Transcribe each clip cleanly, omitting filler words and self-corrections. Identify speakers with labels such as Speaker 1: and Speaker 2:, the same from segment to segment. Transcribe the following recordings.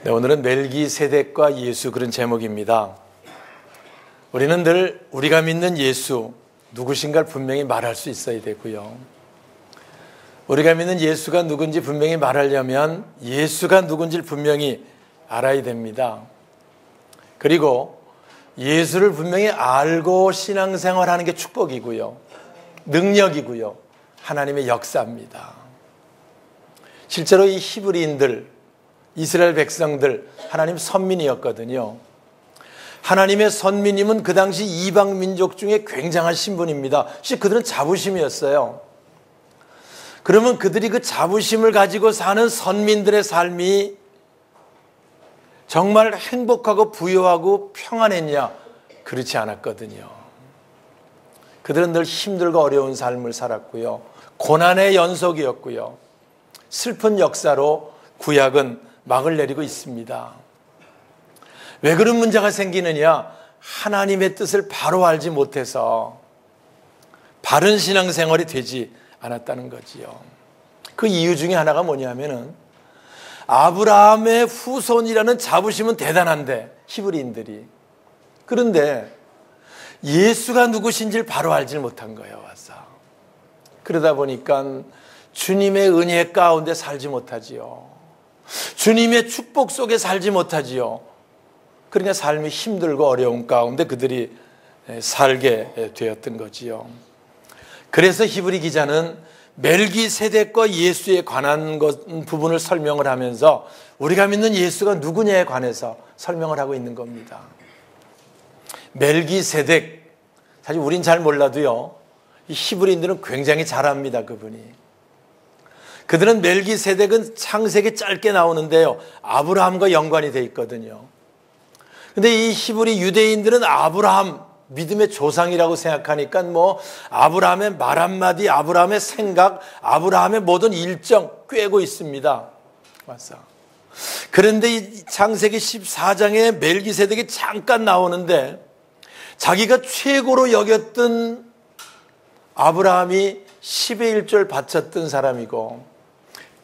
Speaker 1: 네, 오늘은 멜기세덱과 예수, 그런 제목입니다. 우리는 늘 우리가 믿는 예수 누구신가를 분명히 말할 수 있어야 되고요. 우리가 믿는 예수가 누군지 분명히 말하려면 예수가 누군지를 분명히 알아야 됩니다. 그리고 예수를 분명히 알고 신앙생활하는 게 축복이고요, 능력이고요, 하나님의 역사입니다. 실제로 이 히브리인들, 이스라엘 백성들, 하나님 선민이었거든요. 하나님의 선민임은 그 당시 이방 민족 중에 굉장한 신분입니다. 그들은 자부심이었어요. 그러면 그들이 그 자부심을 가지고 사는 선민들의 삶이 정말 행복하고 부유하고 평안했냐? 그렇지 않았거든요. 그들은 늘 힘들고 어려운 삶을 살았고요, 고난의 연속이었고요, 슬픈 역사로 구약은 막을 내리고 있습니다. 왜 그런 문제가 생기느냐? 하나님의 뜻을 바로 알지 못해서 바른 신앙생활이 되지 않았다는 거지요. 그 이유 중에 하나가 뭐냐면은 아브라함의 후손이라는 자부심은 대단한데, 히브리인들이, 그런데 예수가 누구신지를 바로 알지 못한 거예요. 와서 그러다 보니까 주님의 은혜 가운데 살지 못하지요. 주님의 축복 속에 살지 못하지요. 그러니까 삶이 힘들고 어려운 가운데 그들이 살게 되었던 거지요. 그래서 히브리 기자는 멜기세덱과 예수에 관한 부분을 설명을 하면서 우리가 믿는 예수가 누구냐에 관해서 설명을 하고 있는 겁니다. 멜기세덱, 사실 우린 잘 몰라도요, 이 히브리인들은 굉장히 잘 압니다. 그들은 멜기세덱은 창세기 짧게 나오는데요, 아브라함과 연관이 되어 있거든요. 근데 이 히브리 유대인들은 아브라함, 믿음의 조상이라고 생각하니까 아브라함의 말 한마디, 아브라함의 생각, 아브라함의 모든 일정 꿰고 있습니다. 맞아. 그런데 이 창세기 14장에 멜기세덱이 잠깐 나오는데 자기가 최고로 여겼던 아브라함이 10의 1조를 바쳤던 사람이고,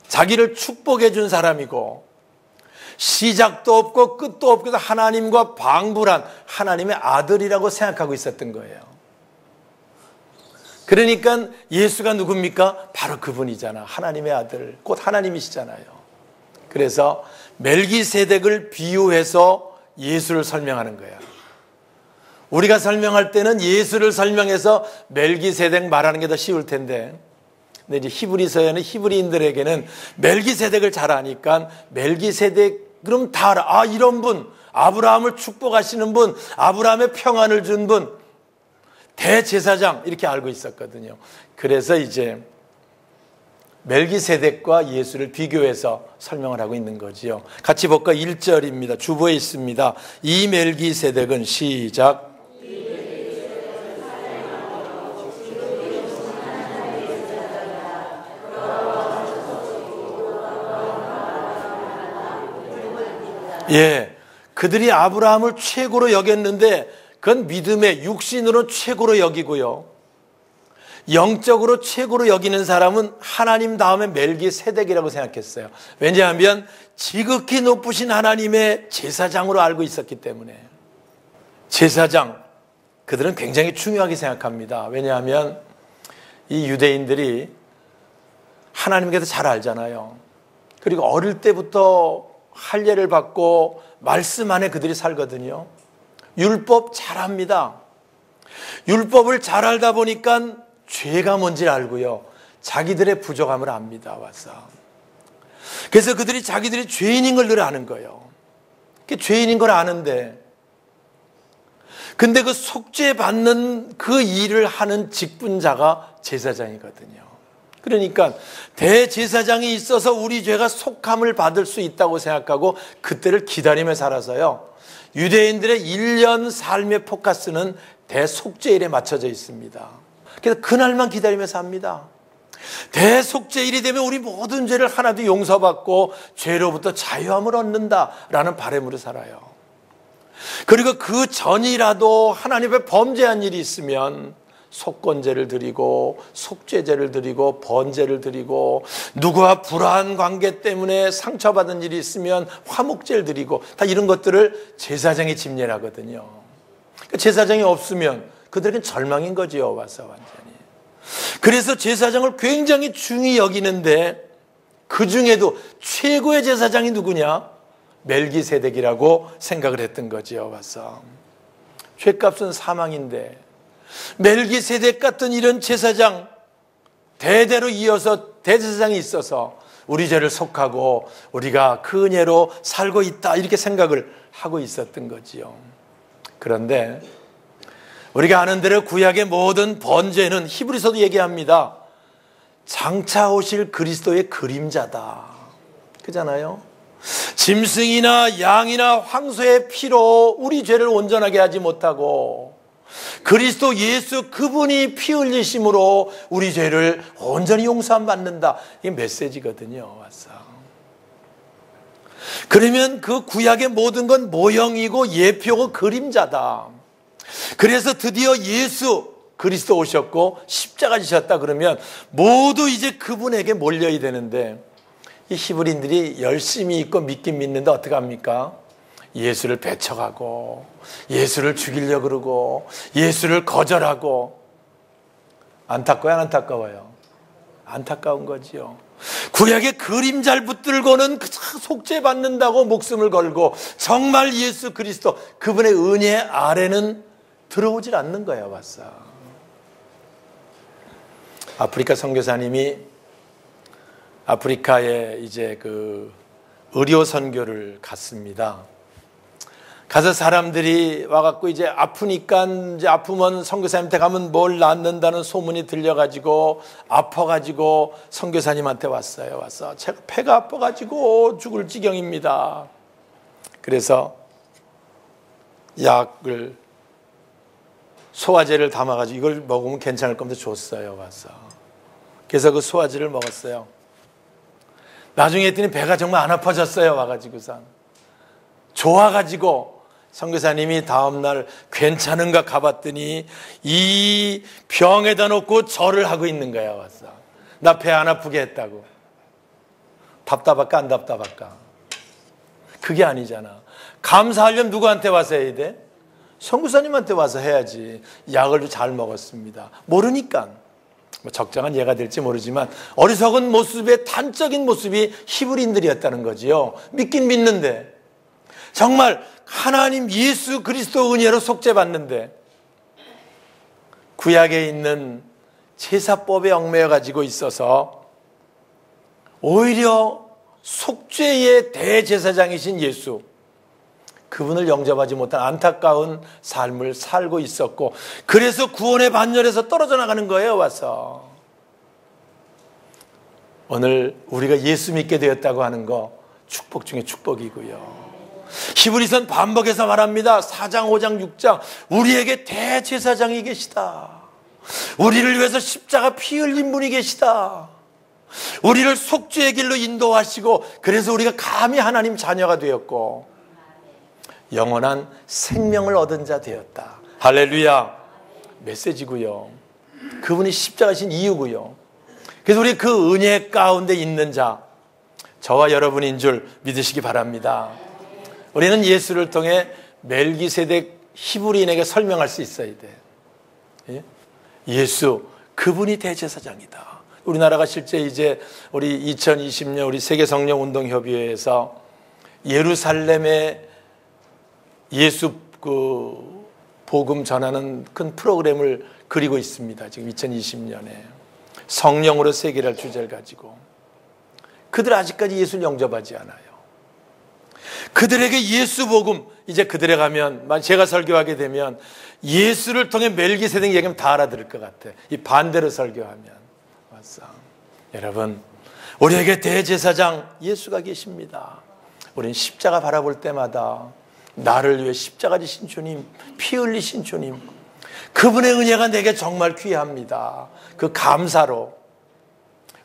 Speaker 1: 자기를 축복해 준 사람이고, 시작도 없고 끝도 없고 하나님과 방불한 하나님의 아들이라고 생각하고 있었던 거예요. 그러니까 예수가 누굽니까? 바로 그분이잖아. 하나님의 아들, 곧 하나님이시잖아요. 그래서 멜기세덱을 비유해서 예수를 설명하는 거야. 우리가 설명할 때는 예수를 설명해서 멜기세덱 말하는 게 더 쉬울 텐데, 근데 이제 히브리서에는 히브리인들에게는 멜기세덱을 잘 아니까 멜기세덱 그럼 다 알아. 아, 이런 분, 아브라함을 축복하시는 분, 아브라함의 평안을 준 분, 대제사장, 이렇게 알고 있었거든요. 그래서 이제 멜기세덱과 예수를 비교해서 설명을 하고 있는 거지요. 같이 볼까? 1절입니다. 주보에 있습니다. 이 멜기세덱은, 시작. 예, 그들이 아브라함을 최고로 여겼는데 그건 믿음의 육신으로 최고로 여기고요, 영적으로 최고로 여기는 사람은 하나님 다음에 멜기세덱이라고 생각했어요. 왜냐하면 지극히 높으신 하나님의 제사장으로 알고 있었기 때문에. 제사장, 그들은 굉장히 중요하게 생각합니다. 왜냐하면 이 유대인들이 하나님께서 잘 알잖아요. 그리고 어릴 때부터 할례를 받고 말씀 안에 그들이 살거든요. 율법 잘 압니다. 율법을 잘 알다 보니까 죄가 뭔지 알고요, 자기들의 부족함을 압니다. 와서 그래서 그들이 자기들이 죄인인 걸 늘 아는 거예요. 죄인인 걸 아는데, 근데 그 속죄 받는 그 일을 하는 직분자가 제사장이거든요. 그러니까 대제사장이 있어서 우리 죄가 속함을 받을 수 있다고 생각하고 그때를 기다리며 살아서요, 유대인들의 1년 삶의 포커스는 대속죄일에 맞춰져 있습니다. 그래서 그날만 기다리며 삽니다. 대속죄일이 되면 우리 모든 죄를 하나도 용서받고 죄로부터 자유함을 얻는다라는 바람으로 살아요. 그리고 그 전이라도 하나님 앞에 범죄한 일이 있으면 속건제를 드리고 속죄제를 드리고 번제를 드리고 누구와 불화한 관계 때문에 상처받은 일이 있으면 화목제를 드리고 다 이런 것들을 제사장이 집례하거든요. 그러니까 제사장이 없으면 그들에겐 절망인 거지요. 와서 완전히. 그래서 제사장을 굉장히 중히 여기는데 그 중에도 최고의 제사장이 누구냐? 멜기세덱이라고 생각을 했던 거지요. 와서 죄값은 사망인데 멜기세덱 같은 이런 제사장, 대대로 이어서 대제사장이 있어서 우리 죄를 속하고 우리가 그 은혜로 살고 있다 이렇게 생각을 하고 있었던 거지요. 그런데 우리가 아는 대로 구약의 모든 번제는 히브리서도 얘기합니다. 장차 오실 그리스도의 그림자다. 그잖아요. 짐승이나 양이나 황소의 피로 우리 죄를 온전하게 하지 못하고 그리스도 예수 그분이 피 흘리심으로 우리 죄를 온전히 용서함 받는다. 이게 메시지거든요. 와서. 그러면 그 구약의 모든 건 모형이고 예표고 그림자다. 그래서 드디어 예수 그리스도 오셨고 십자가 지셨다 그러면 모두 이제 그분에게 몰려야 되는데 이 히브리인들이 열심히 있고 믿긴 믿는데 어떻게 합니까? 예수를 배척하고 예수를 죽이려고 그러고 예수를 거절하고 안타까워요? 안 안타까워요? 안타까운 거지요. 구약의 그림자를 붙들고는 속죄 받는다고 목숨을 걸고 정말 예수 그리스도 그분의 은혜 아래는 들어오질 않는 거예요. 봤어. 아프리카 선교사님이 아프리카에 이제 그 의료 선교를 갔습니다. 가서 사람들이 와갖고 이제 아프니까 이제 아프면 선교사님한테 가면 뭘 낫는다는 소문이 들려가지고 아파가지고 선교사님한테 왔어요. 와서 제가 배가 아파가지고 죽을 지경입니다. 그래서 약을 소화제를 담아가지고 이걸 먹으면 괜찮을 겁니다. 줬어요. 와서 그래서 그 소화제를 먹었어요. 나중에 했더니 배가 정말 안 아파졌어요. 와가지고선 좋아가지고 선교사님이 다음날 괜찮은가 가봤더니 이 병에다 놓고 절을 하고 있는 거야. 와서 나 배 안 아프게 했다고. 답답할까 안 답답할까? 그게 아니잖아. 감사하려면 누구한테 와서 해야 돼? 선교사님한테 와서 해야지. 약을 잘 먹었습니다. 모르니까 적정한 예가 될지 모르지만 어리석은 모습의 단적인 모습이 히브리인들이었다는 거지요. 믿긴 믿는데 정말 하나님 예수 그리스도 은혜로 속죄받는데 구약에 있는 제사법에 얽매여 가지고 있어서 오히려 속죄의 대제사장이신 예수 그분을 영접하지 못한 안타까운 삶을 살고 있었고 그래서 구원의 반열에서 떨어져 나가는 거예요. 와서 오늘 우리가 예수 믿게 되었다고 하는 거 축복 중에 축복이고요. 히브리서는 반복해서 말합니다. 4장 5장 6장 우리에게 대제사장이 계시다. 우리를 위해서 십자가 피 흘린 분이 계시다. 우리를 속죄의 길로 인도하시고 그래서 우리가 감히 하나님 자녀가 되었고 영원한 생명을 얻은 자 되었다. 할렐루야. 메시지고요. 그분이 십자가신 이유고요. 그래서 우리 그 은혜 가운데 있는 자 저와 여러분인 줄 믿으시기 바랍니다. 우리는 예수를 통해 멜기세덱 히브리인에게 설명할 수 있어야 돼. 예수 그분이 대제사장이다. 우리나라가 실제 이제 우리 2020년 우리 세계성령운동협의회에서 예루살렘에 예수 그 복음 전하는 큰 프로그램을 그리고 있습니다. 지금 2020년에 성령으로 세계를 주제를 가지고 그들 아직까지 예수를 영접하지 않아요. 그들에게 예수 복음 이제 그들에 가면 제가 설교하게 되면 예수를 통해 멜기세덱 얘기하면 다 알아들을 것 같아. 이 반대로 설교하면 맞어. 여러분 우리에게 대제사장 예수가 계십니다. 우리는 십자가 바라볼 때마다 나를 위해 십자가 지신 주님, 피 흘리신 주님, 그분의 은혜가 내게 정말 귀합니다. 그 감사로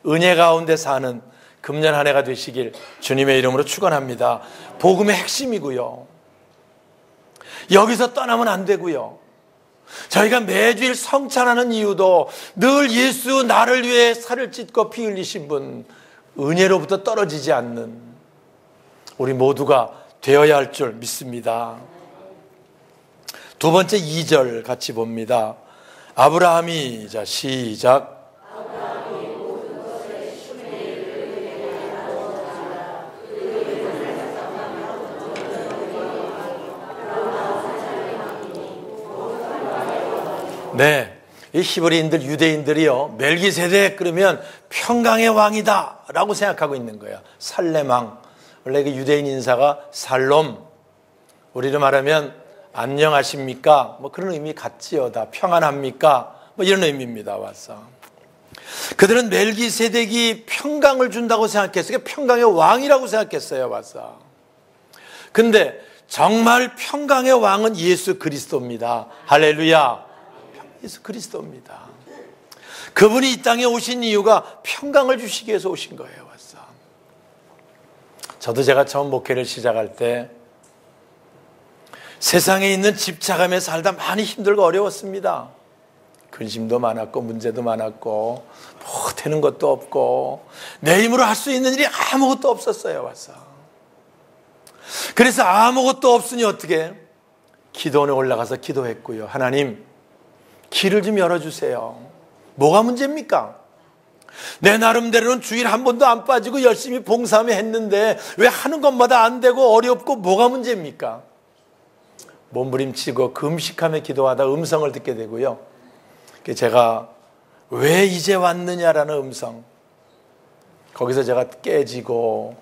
Speaker 1: 은혜 가운데 사는 금년 한 해가 되시길 주님의 이름으로 축원합니다. 복음의 핵심이고요. 여기서 떠나면 안 되고요. 저희가 매주일 성찬하는 이유도 늘 예수 나를 위해 살을 찢고 피 흘리신 분, 은혜로부터 떨어지지 않는 우리 모두가 되어야 할 줄 믿습니다. 두 번째 2절 같이 봅니다. 아브라함이, 자 시작. 네, 이 히브리인들, 유대인들이요, 멜기세덱 그러면 평강의 왕이다 라고 생각하고 있는 거예요. 살렘왕, 원래 그 유대인 인사가 살롬, 우리로 말하면 안녕하십니까, 뭐 그런 의미 같지요. 다 평안합니까, 뭐 이런 의미입니다. 와서 그들은 멜기세덱이 평강을 준다고 생각했어요. 평강의 왕이라고 생각했어요. 와서 근데 정말 평강의 왕은 예수 그리스도입니다. 할렐루야. 예수 그리스도입니다. 그분이 이 땅에 오신 이유가 평강을 주시기 위해서 오신 거예요. 와서 저도 제가 처음 목회를 시작할 때 세상에 있는 집착함에 살다 많이 힘들고 어려웠습니다. 근심도 많았고 문제도 많았고 뭐 되는 것도 없고 내 힘으로 할 수 있는 일이 아무것도 없었어요. 와서 그래서 아무것도 없으니 어떻게 기도원에 올라가서 기도했고요. 하나님, 길을 좀 열어주세요. 뭐가 문제입니까? 내 나름대로는 주일 한 번도 안 빠지고 열심히 봉사하며 했는데 왜 하는 것마다 안 되고 어렵고 뭐가 문제입니까? 몸부림치고 금식하며 기도하다 음성을 듣게 되고요. 제가 왜 이제 왔느냐라는 음성, 거기서 제가 깨지고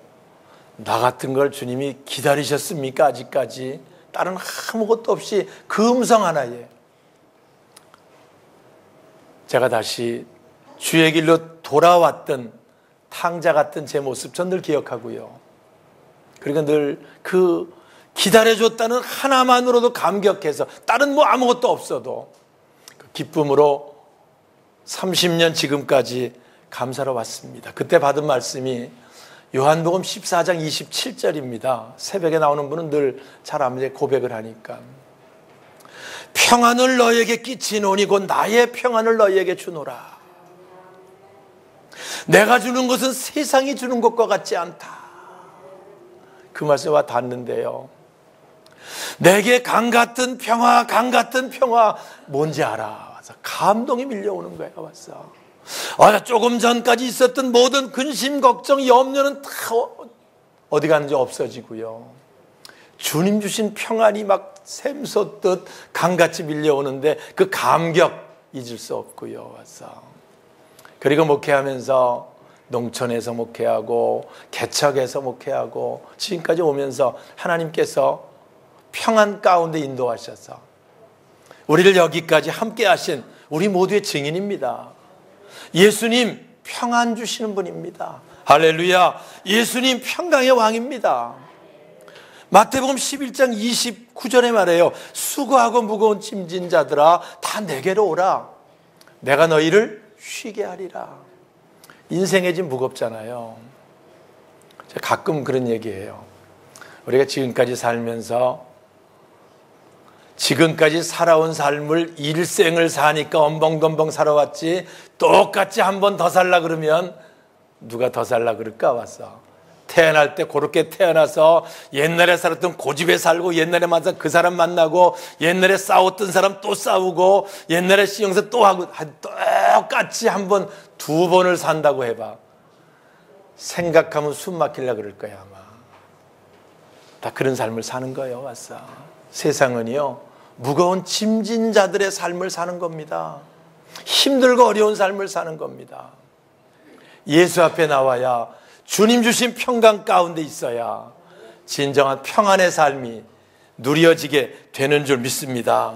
Speaker 1: 나 같은 걸 주님이 기다리셨습니까? 아직까지 다른 아무것도 없이 그 음성 하나에 제가 다시 주의 길로 돌아왔던 탕자 같은 제 모습 전 늘 기억하고요. 그리고 늘 그 기다려줬다는 하나만으로도 감격해서 다른 뭐 아무것도 없어도 그 기쁨으로 30년 지금까지 감사로 왔습니다. 그때 받은 말씀이 요한복음 14장 27절입니다. 새벽에 나오는 분은 늘 잘 압니다. 고백을 하니까. 평안을 너에게 끼치노니 곧 나의 평안을 너에게 주노라. 내가 주는 것은 세상이 주는 것과 같지 않다. 그 말씀에 와 닿는데요. 내게 강 같은 평화, 강 같은 평화 뭔지 알아. 와서 감동이 밀려오는 거예요. 와서 조금 전까지 있었던 모든 근심, 걱정, 염려는 다 어디 가는지 없어지고요. 주님 주신 평안이 막 샘솟듯 강같이 밀려오는데 그 감격 잊을 수 없고요. 와서 그리고 목회하면서 농촌에서 목회하고 개척에서 목회하고 지금까지 오면서 하나님께서 평안 가운데 인도하셔서 우리를 여기까지 함께 하신 우리 모두의 증인입니다. 예수님 평안 주시는 분입니다. 할렐루야. 예수님 평강의 왕입니다. 마태복음 11장 29절에 말해요. 수고하고 무거운 짐진 자들아 다 내게로 오라. 내가 너희를 쉬게 하리라. 인생의 짐 무겁잖아요. 제가 가끔 그런 얘기해요. 우리가 지금까지 살면서 지금까지 살아온 삶을 일생을 사니까 엄벙덤벙 살아왔지 똑같이 한 번 더 살라 그러면 누가 더 살라 그럴까? 와서 태어날 때 그렇게 태어나서 옛날에 살았던 고집에 살고 옛날에 만난 그 사람 만나고 옛날에 싸웠던 사람 또 싸우고 옛날에 시영사 또 하고 똑같이 한 번, 두 번을 산다고 해봐. 생각하면 숨 막힐라 그럴 거야 아마. 다 그런 삶을 사는 거예요. 와서 세상은요 무거운 짐진 자들의 삶을 사는 겁니다. 힘들고 어려운 삶을 사는 겁니다. 예수 앞에 나와야 주님 주신 평강 가운데 있어야 진정한 평안의 삶이 누려지게 되는 줄 믿습니다.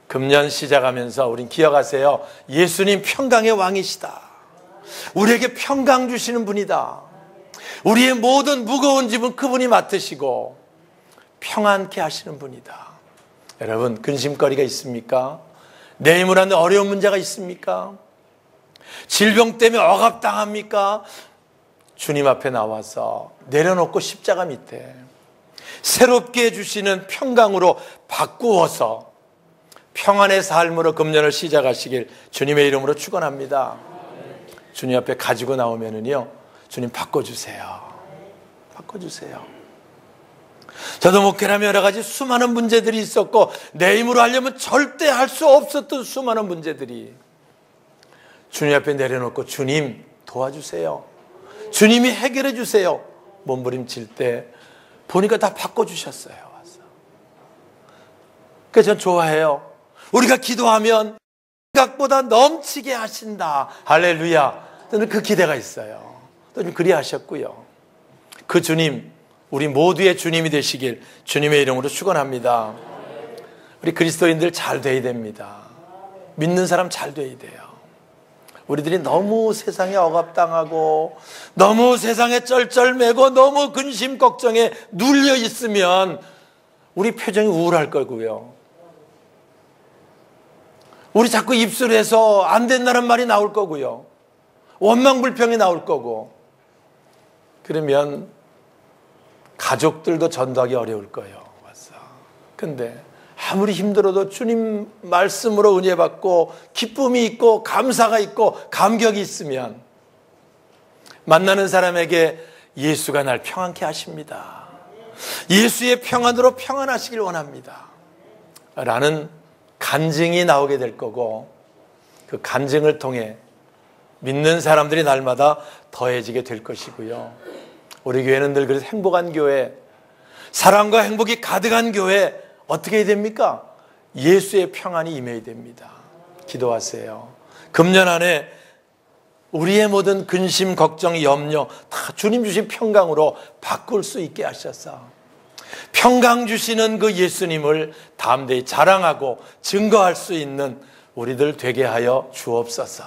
Speaker 1: 금년 시작하면서 우린 기억하세요. 예수님 평강의 왕이시다. 우리에게 평강 주시는 분이다. 우리의 모든 무거운 짐은 그분이 맡으시고 평안케 하시는 분이다. 여러분 근심거리가 있습니까? 내 힘으로 하는 어려운 문제가 있습니까? 질병 때문에 억압당합니까? 주님 앞에 나와서 내려놓고 십자가 밑에 새롭게 해주시는 평강으로 바꾸어서 평안의 삶으로 금년을 시작하시길 주님의 이름으로 축원합니다. 주님 앞에 가지고 나오면은요, 주님 바꿔주세요. 바꿔주세요. 저도 목회라면 여러 가지 수많은 문제들이 있었고, 내 힘으로 하려면 절대 할 수 없었던 수많은 문제들이 주님 앞에 내려놓고, 주님 도와주세요, 주님이 해결해 주세요 몸부림칠 때 보니까 다 바꿔주셨어요. 와서. 그래서 전 좋아해요. 우리가 기도하면 생각보다 넘치게 하신다. 할렐루야. 저는 그 기대가 있어요. 또 그리 하셨고요. 그 주님, 우리 모두의 주님이 되시길 주님의 이름으로 축원합니다. 우리 그리스도인들 잘 돼야 됩니다. 믿는 사람 잘 돼야 돼요. 우리들이 너무 세상에 억압당하고 너무 세상에 쩔쩔매고 너무 근심 걱정에 눌려 있으면 우리 표정이 우울할 거고요. 우리 자꾸 입술에서 안 된다는 말이 나올 거고요. 원망불평이 나올 거고. 그러면 가족들도 전도하기 어려울 거예요. 근데 아무리 힘들어도 주님 말씀으로 은혜 받고 기쁨이 있고 감사가 있고 감격이 있으면 만나는 사람에게 예수가 날 평안케 하십니다. 예수의 평안으로 평안하시길 원합니다. 라는 간증이 나오게 될 거고, 그 간증을 통해 믿는 사람들이 날마다 더해지게 될 것이고요. 우리 교회는 늘 그래서 행복한 교회, 사랑과 행복이 가득한 교회, 어떻게 해야 됩니까? 예수의 평안이 임해야 됩니다. 기도하세요. 금년 안에 우리의 모든 근심, 걱정, 염려 다 주님 주신 평강으로 바꿀 수 있게 하셔서 평강 주시는 그 예수님을 담대히 자랑하고 증거할 수 있는 우리들 되게 하여 주옵소서.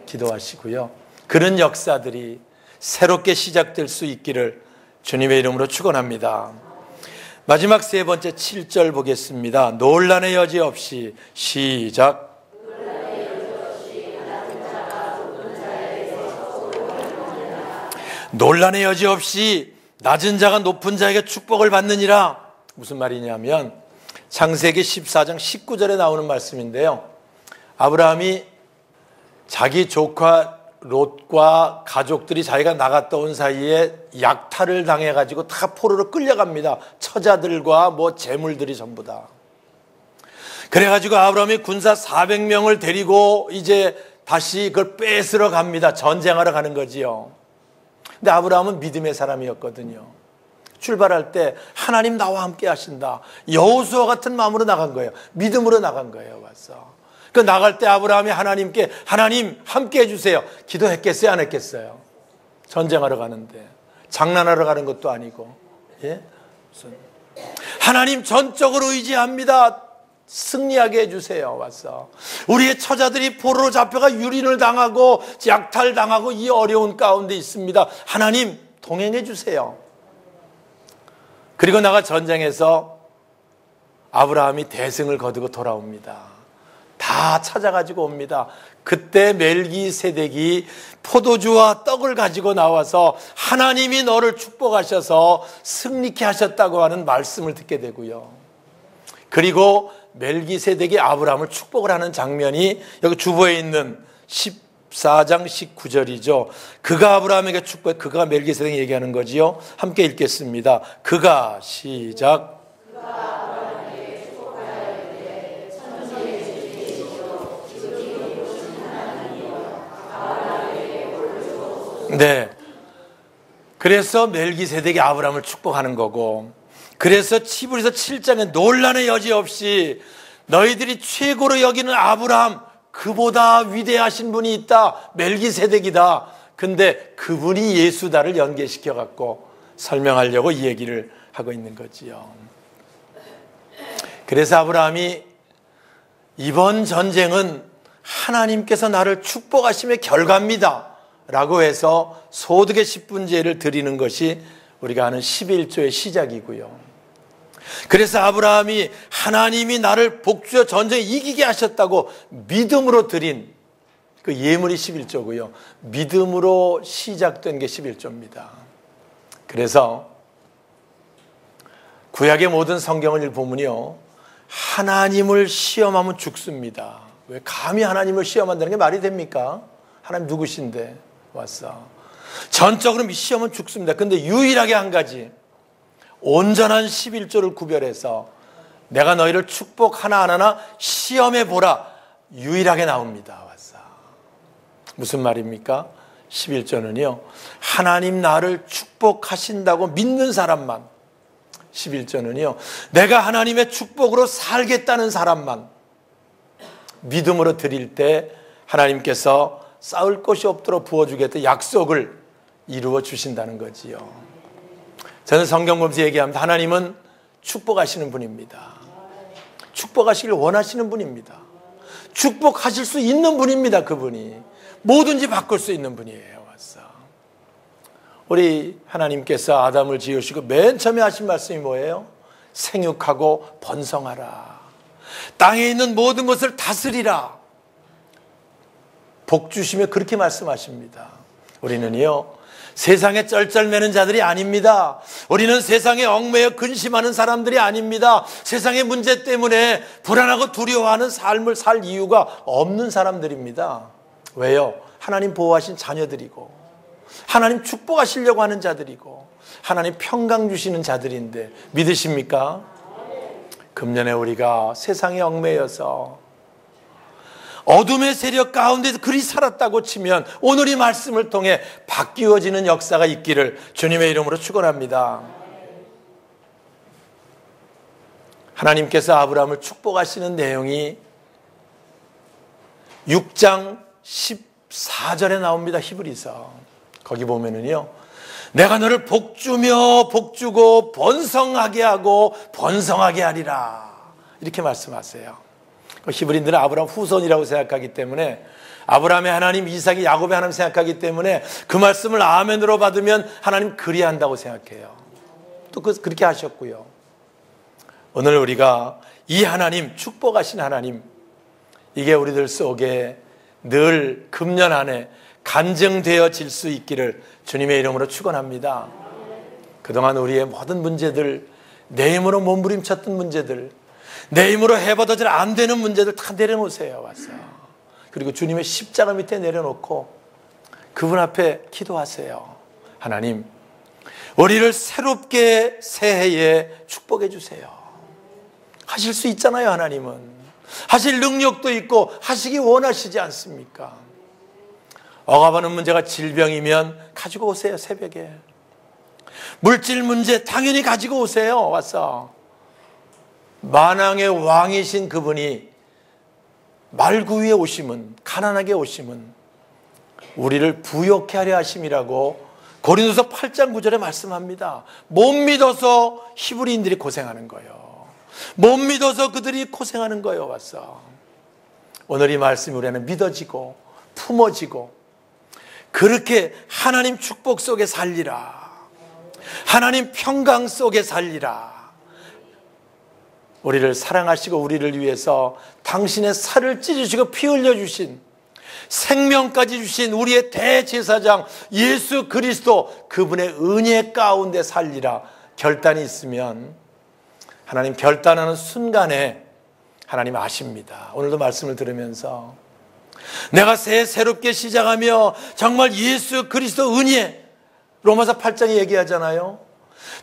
Speaker 1: 기도하시고요. 그런 역사들이 새롭게 시작될 수 있기를 주님의 이름으로 축원합니다. 마지막 세 번째 7절 보겠습니다. 논란의 여지 없이. 시작. 논란의 여지 없이 낮은 자가 높은 자에게 축복을 받느니라. 무슨 말이냐면 창세기 14장 19절에 나오는 말씀인데요. 아브라함이 자기 조카 롯과 가족들이 자기가 나갔다 온 사이에 약탈을 당해가지고 다 포로로 끌려갑니다. 처자들과 뭐 재물들이 전부 다. 그래가지고 아브라함이 군사 400명을 데리고 이제 다시 그걸 뺏으러 갑니다. 전쟁하러 가는 거지요. 근데 아브라함은 믿음의 사람이었거든요. 출발할 때 하나님 나와 함께 하신다. 여호수아 같은 마음으로 나간 거예요. 믿음으로 나간 거예요. 와서. 그 나갈 때 아브라함이 하나님께 하나님 함께 해주세요. 기도했겠어요? 안 했겠어요? 전쟁하러 가는데 장난하러 가는 것도 아니고, 예? 무슨 하나님 전적으로 의지합니다. 승리하게 해주세요. 와서 우리의 처자들이 포로로 잡혀가 유린을 당하고 약탈당하고 이 어려운 가운데 있습니다. 하나님 동행해 주세요. 그리고 나가 전쟁에서 아브라함이 대승을 거두고 돌아옵니다. 다 찾아가지고 옵니다. 그때 멜기세덱이 포도주와 떡을 가지고 나와서 하나님이 너를 축복하셔서 승리케 하셨다고 하는 말씀을 듣게 되고요. 그리고 멜기세덱이 아브라함을 축복을 하는 장면이 여기 주보에 있는 14장 19절이죠. 그가 아브라함에게 축복해, 그가 멜기세덱이 얘기하는 거지요. 함께 읽겠습니다. 그가 시작. 네. 그래서 멜기세덱이 아브라함을 축복하는 거고, 그래서 히브리서 7장에 논란의 여지 없이 너희들이 최고로 여기는 아브라함, 그보다 위대하신 분이 있다. 멜기세덱이다. 근데 그분이 예수다를 연계시켜 갖고 설명하려고 이 얘기를 하고 있는 거지요. 그래서 아브라함이 이번 전쟁은 하나님께서 나를 축복하심의 결과입니다 라고 해서 소득의 10분제를 드리는 것이 우리가 아는 11조의 시작이고요. 그래서 아브라함이 하나님이 나를 복주어 전쟁에 이기게 하셨다고 믿음으로 드린 그 예물이 11조고요. 믿음으로 시작된 게 11조입니다. 그래서 구약의 모든 성경을 보면요, 하나님을 시험하면 죽습니다. 왜 감히 하나님을 시험한다는 게 말이 됩니까? 하나님 누구신데 왔어. 전적으로 시험은 죽습니다. 근데 유일하게 한 가지, 온전한 11조를 구별해서 내가 너희를 축복 하나하나 시험해 보라, 유일하게 나옵니다. 왔어. 무슨 말입니까? 11조는요, 하나님 나를 축복하신다고 믿는 사람만, 11조는요, 내가 하나님의 축복으로 살겠다는 사람만 믿음으로 드릴 때 하나님께서 쌓을 것이 없도록 부어주겠다 약속을 이루어 주신다는 거지요. 저는 성경 보면서 얘기합니다. 하나님은 축복하시는 분입니다. 축복하시길 원하시는 분입니다. 축복하실 수 있는 분입니다. 그분이 뭐든지 바꿀 수 있는 분이에요. 왔어. 우리 하나님께서 아담을 지으시고 맨 처음에 하신 말씀이 뭐예요? 생육하고 번성하라, 땅에 있는 모든 것을 다스리라, 복 주시며 그렇게 말씀하십니다. 우리는요, 세상에 쩔쩔매는 자들이 아닙니다. 우리는 세상에 얽매여 근심하는 사람들이 아닙니다. 세상의 문제 때문에 불안하고 두려워하는 삶을 살 이유가 없는 사람들입니다. 왜요? 하나님 보호하신 자녀들이고, 하나님 축복하시려고 하는 자들이고, 하나님 평강 주시는 자들인데 믿으십니까? 금년에 우리가 세상에 얽매여서 어둠의 세력 가운데서 그리 살았다고 치면 오늘 이 말씀을 통해 바뀌어지는 역사가 있기를 주님의 이름으로 축원합니다. 하나님께서 아브라함을 축복하시는 내용이 6장 14절에 나옵니다. 히브리서. 거기 보면은요, 내가 너를 복주며 복주고 번성하게 하고 번성하게 하리라, 이렇게 말씀하세요. 히브리인들은 아브라함 후손이라고 생각하기 때문에, 아브라함의 하나님, 이삭이 야곱의 하나님 생각하기 때문에 그 말씀을 아멘으로 받으면 하나님 그리한다고 생각해요. 또 그렇게 하셨고요. 오늘 우리가 이 하나님, 축복하신 하나님, 이게 우리들 속에 늘 금년 안에 간증되어질 수 있기를 주님의 이름으로 축원합니다. 그동안 우리의 모든 문제들, 내 힘으로 몸부림쳤던 문제들, 내 힘으로 해봐도 안 되는 문제들 다 내려놓으세요. 와서. 그리고 주님의 십자가 밑에 내려놓고 그분 앞에 기도하세요. 하나님, 우리를 새롭게 새해에 축복해 주세요. 하실 수 있잖아요. 하나님은 하실 능력도 있고 하시기 원하시지 않습니까? 억압하는 문제가 질병이면 가지고 오세요. 새벽에 물질 문제 당연히 가지고 오세요. 와서 만왕의 왕이신 그분이 말구위에 오심은, 가난하게 오심은 우리를 부욕케 하려 하심이라고 고린도서 8장 9절에 말씀합니다. 못 믿어서 히브리인들이 고생하는 거예요. 못 믿어서 그들이 고생하는 거예요. 와서 오늘 이 말씀이 우리는 믿어지고 품어지고 그렇게 하나님 축복 속에 살리라, 하나님 평강 속에 살리라, 우리를 사랑하시고 우리를 위해서 당신의 살을 찢으시고 피 흘려주신, 생명까지 주신 우리의 대제사장 예수 그리스도, 그분의 은혜 가운데 살리라 결단이 있으면 하나님 결단하는 순간에 하나님 아십니다. 오늘도 말씀을 들으면서 내가 새롭게 시작하며 정말 예수 그리스도 은혜, 로마서 8장에 얘기하잖아요.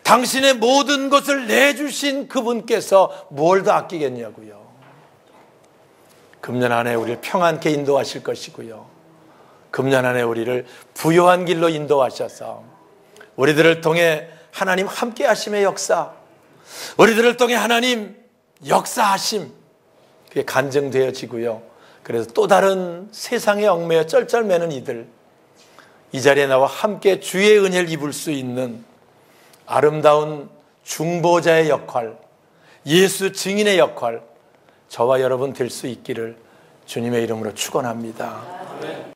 Speaker 1: 당신의 모든 것을 내주신 그분께서 뭘 더 아끼겠냐고요. 금년 안에 우리를 평안케 인도하실 것이고요, 금년 안에 우리를 부요한 길로 인도하셔서 우리들을 통해 하나님 함께 하심의 역사, 우리들을 통해 하나님 역사하심, 그게 간증되어지고요. 그래서 또 다른 세상에 얽매여 쩔쩔매는 이들, 이 자리에 나와 함께 주의 은혜를 입을 수 있는 아름다운 중보자의 역할, 예수 증인의 역할, 저와 여러분 될 수 있기를 주님의 이름으로 축원합니다.